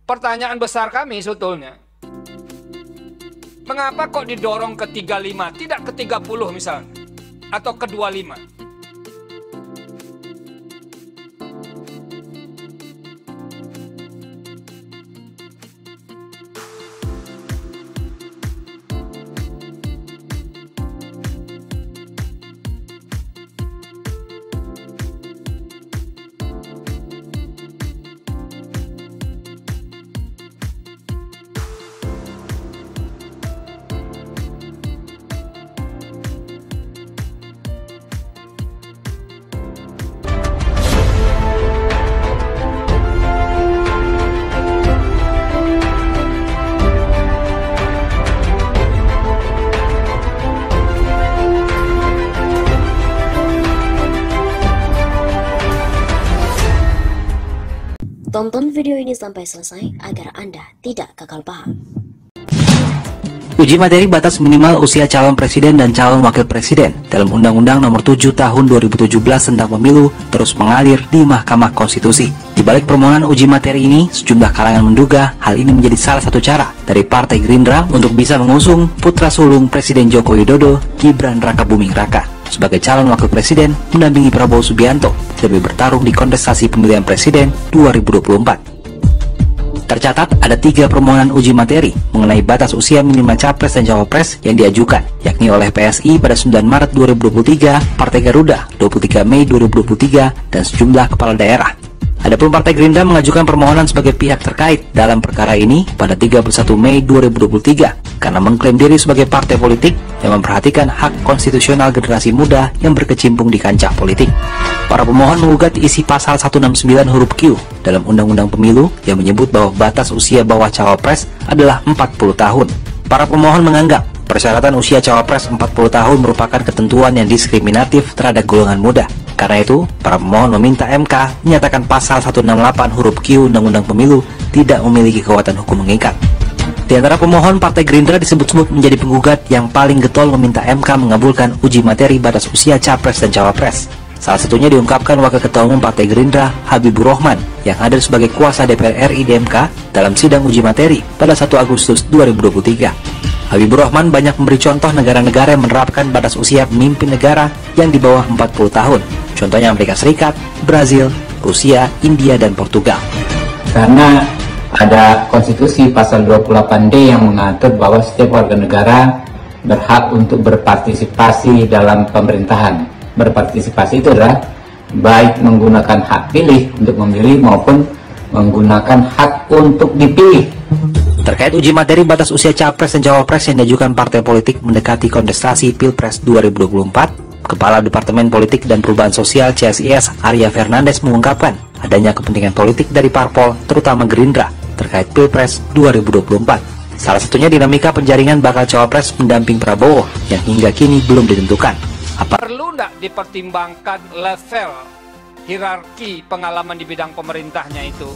Pertanyaan besar kami sebetulnya, mengapa kok didorong ke 35, tidak ke 30 misalnya, atau ke 25? Tonton video ini sampai selesai agar Anda tidak gagal paham. Uji materi batas minimal usia calon presiden dan calon wakil presiden dalam Undang-Undang Nomor 7 Tahun 2017 tentang Pemilu terus mengalir di Mahkamah Konstitusi. Di balik permohonan uji materi ini, sejumlah kalangan menduga hal ini menjadi salah satu cara dari Partai Gerindra untuk bisa mengusung putra sulung Presiden Joko Widodo, Gibran Rakabuming Raka, sebagai calon wakil presiden mendampingi Prabowo Subianto lebih bertarung di kontestasi pemilihan presiden 2024. Tercatat ada 3 permohonan uji materi mengenai batas usia minimal capres dan cawapres yang diajukan, yakni oleh PSI pada 9 Maret 2023, Partai Garuda 23 Mei 2023, dan sejumlah kepala daerah. Adapun Partai Gerindra mengajukan permohonan sebagai pihak terkait dalam perkara ini pada 31 Mei 2023 karena mengklaim diri sebagai partai politik yang memperhatikan hak konstitusional generasi muda yang berkecimpung di kancah politik. Para pemohon menggugat isi pasal 169 huruf Q dalam Undang-Undang Pemilu yang menyebut bahwa batas usia bawah cawapres adalah 40 tahun. Para pemohon menganggap persyaratan usia cawapres 40 tahun merupakan ketentuan yang diskriminatif terhadap golongan muda. Karena itu, para pemohon meminta MK menyatakan pasal 168 huruf Q Undang-Undang Pemilu tidak memiliki kekuatan hukum mengikat. Di antara pemohon, Partai Gerindra disebut-sebut menjadi penggugat yang paling getol meminta MK mengabulkan uji materi batas usia capres dan cawapres. Salah satunya diungkapkan Wakil Ketua Umum Partai Gerindra, Habibur Rahman, yang hadir sebagai kuasa DPR RI di MK dalam sidang uji materi pada 1 Agustus 2023. Habibur Rahman banyak memberi contoh negara-negara yang menerapkan batas usia pemimpin negara yang di bawah 40 tahun. Contohnya Amerika Serikat, Brazil, Rusia, India, dan Portugal. Karena ada konstitusi pasal 28D yang mengatur bahwa setiap warga negara berhak untuk berpartisipasi dalam pemerintahan. Berpartisipasi itu adalah baik menggunakan hak pilih untuk memilih maupun menggunakan hak untuk dipilih. Terkait uji materi batas usia capres dan cawapres yang diajukan partai politik mendekati kontestasi Pilpres 2024, Kepala Departemen Politik dan Perubahan Sosial CSIS Arya Fernandes mengungkapkan adanya kepentingan politik dari parpol, terutama Gerindra, terkait Pilpres 2024. Salah satunya dinamika penjaringan bakal cawapres pendamping Prabowo yang hingga kini belum ditentukan. Perlu tidak dipertimbangkan level hierarki pengalaman di bidang pemerintahnya itu?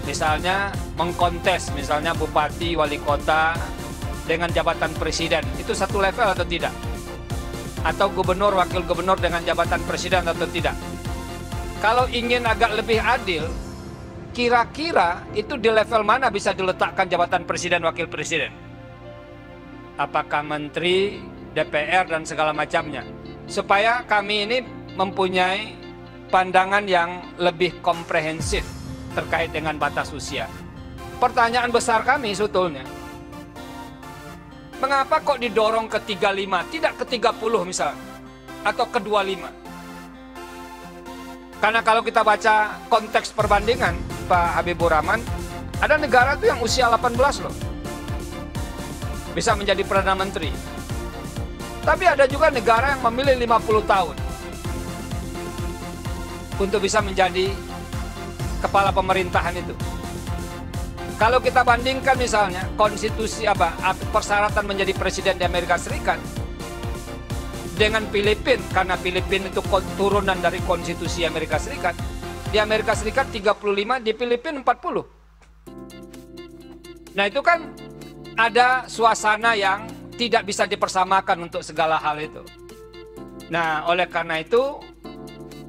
Misalnya mengkontes, misalnya bupati, wali kota dengan jabatan presiden, itu satu level atau tidak? Atau gubernur, wakil gubernur dengan jabatan presiden atau tidak? Kalau ingin agak lebih adil, kira-kira itu di level mana bisa diletakkan jabatan presiden, wakil presiden? Apakah menteri, DPR, dan segala macamnya? Supaya kami ini mempunyai pandangan yang lebih komprehensif terkait dengan batas usia. Pertanyaan besar kami sebetulnya, mengapa kok didorong ke 35, tidak ke 30 misalnya, atau ke 25? Karena kalau kita baca konteks perbandingan, Pak Habibur Rahman, ada negara tuh yang usia 18 loh, bisa menjadi Perdana Menteri. Tapi ada juga negara yang memilih 50 tahun untuk bisa menjadi kepala pemerintahan itu. Kalau kita bandingkan misalnya konstitusi persyaratan menjadi presiden di Amerika Serikat dengan Filipina, karena Filipina itu turunan dari konstitusi Amerika Serikat. Di Amerika Serikat 35, di Filipina 40. Nah itu kan ada suasana yang tidak bisa dipersamakan untuk segala hal itu. Nah oleh karena itu,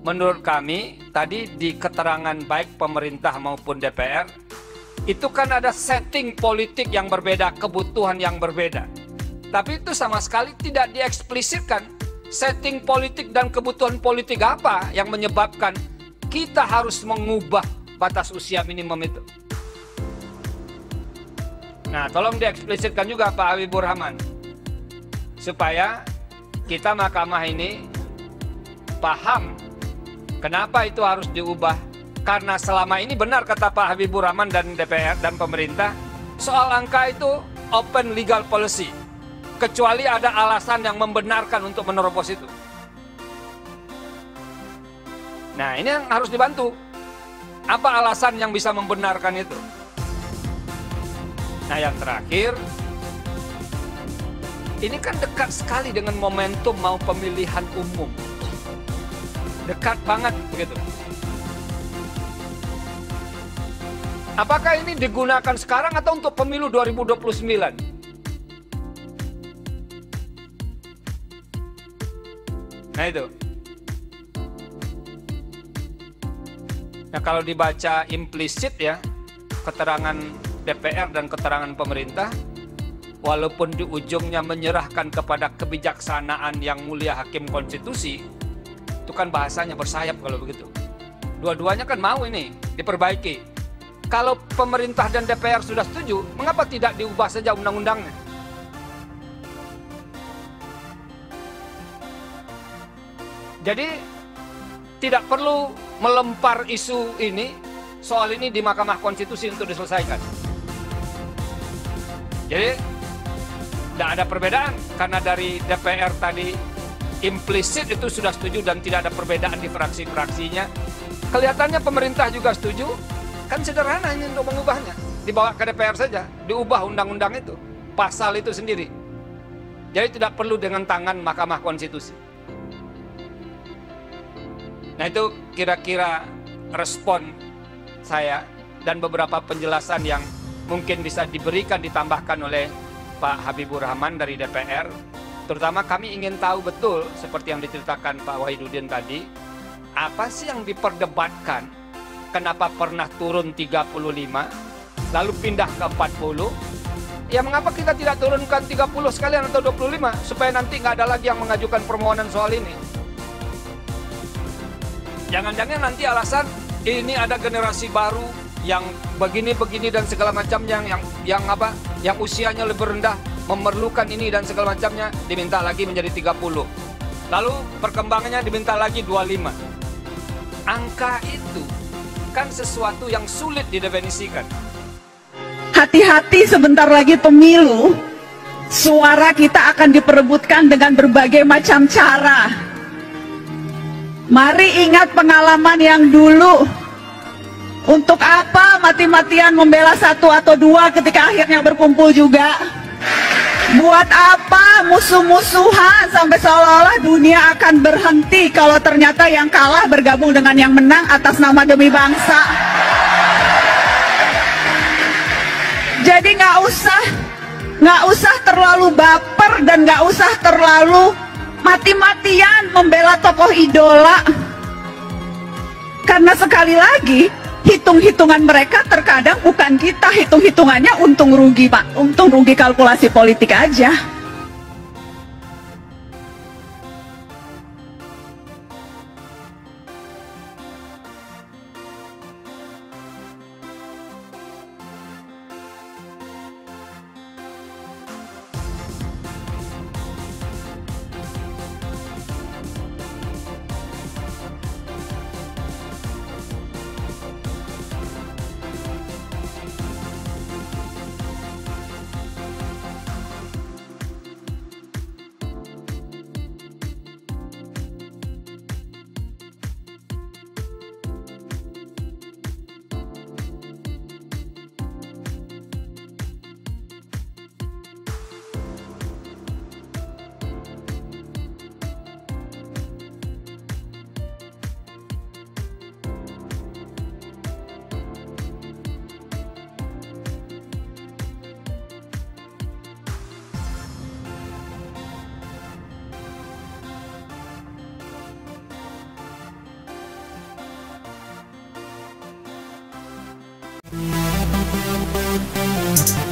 menurut kami tadi di keterangan baik pemerintah maupun DPR Itu kan ada setting politik yang berbeda, kebutuhan yang berbeda. Tapi itu sama sekali tidak dieksplisitkan. Setting politik dan kebutuhan politik apa yang menyebabkan kita harus mengubah batas usia minimum itu. Nah, tolong dieksplisitkan juga Pak Habibur Rahman. Supaya kita mahkamah ini paham kenapa itu harus diubah. Karena selama ini benar kata Pak Habibur Rahman dan DPR dan pemerintah, soal angka itu open legal policy. Kecuali ada alasan yang membenarkan untuk menerobos itu. Nah, ini yang harus dibantu. Apa alasan yang bisa membenarkan itu? Nah, yang terakhir, ini kan dekat sekali dengan momentum mau pemilihan umum. Dekat banget begitu. Apakah ini digunakan sekarang atau untuk pemilu 2029? Nah itu. Nah kalau dibaca implisit ya, keterangan DPR dan keterangan pemerintah, walaupun di ujungnya menyerahkan kepada kebijaksanaan yang mulia Hakim Konstitusi, itu kan bahasanya bersayap kalau begitu. Dua-duanya kan mau ini diperbaiki. Kalau pemerintah dan DPR sudah setuju, mengapa tidak diubah saja undang-undangnya? Jadi tidak perlu melempar isu ini, soal ini di Mahkamah Konstitusi untuk diselesaikan. Jadi tidak ada perbedaan, karena dari DPR tadi implisit itu sudah setuju dan tidak ada perbedaan di fraksi-fraksinya. Kelihatannya pemerintah juga setuju. Kan sederhana ini untuk mengubahnya. Dibawa ke DPR saja, diubah undang-undang itu, pasal itu sendiri. Jadi tidak perlu dengan tangan Mahkamah Konstitusi. Nah itu kira-kira respon saya dan beberapa penjelasan yang mungkin bisa diberikan, ditambahkan oleh Pak Habibur Rahman dari DPR. Terutama kami ingin tahu betul, seperti yang diceritakan Pak Wahidudin tadi, apa sih yang diperdebatkan? Kenapa pernah turun 35, lalu pindah ke 40? Ya mengapa kita tidak turunkan 30 sekalian atau 25, supaya nanti nggak ada lagi yang mengajukan permohonan soal ini. Jangan-jangan nanti alasan ini ada generasi baru yang begini-begini dan segala macamnya, yang usianya lebih rendah, memerlukan ini dan segala macamnya, diminta lagi menjadi 30. Lalu perkembangannya diminta lagi 25. Angka itu kan sesuatu yang sulit didefinisikan. Hati-hati, sebentar lagi pemilu. Suara kita akan diperebutkan dengan berbagai macam cara. Mari ingat pengalaman yang dulu. Untuk apa mati-matian membela satu atau dua ketika akhirnya berkumpul juga? Buat apa musuh-musuhan sampai seolah-olah dunia akan berhenti kalau ternyata yang kalah bergabung dengan yang menang atas nama demi bangsa? Jadi nggak usah terlalu baper dan nggak usah terlalu mati-matian membela tokoh idola. Karena sekali lagi, hitung-hitungan mereka terkadang bukan kita, hitung-hitungannya untung rugi, Pak. Untung rugi kalkulasi politik aja. Thank you.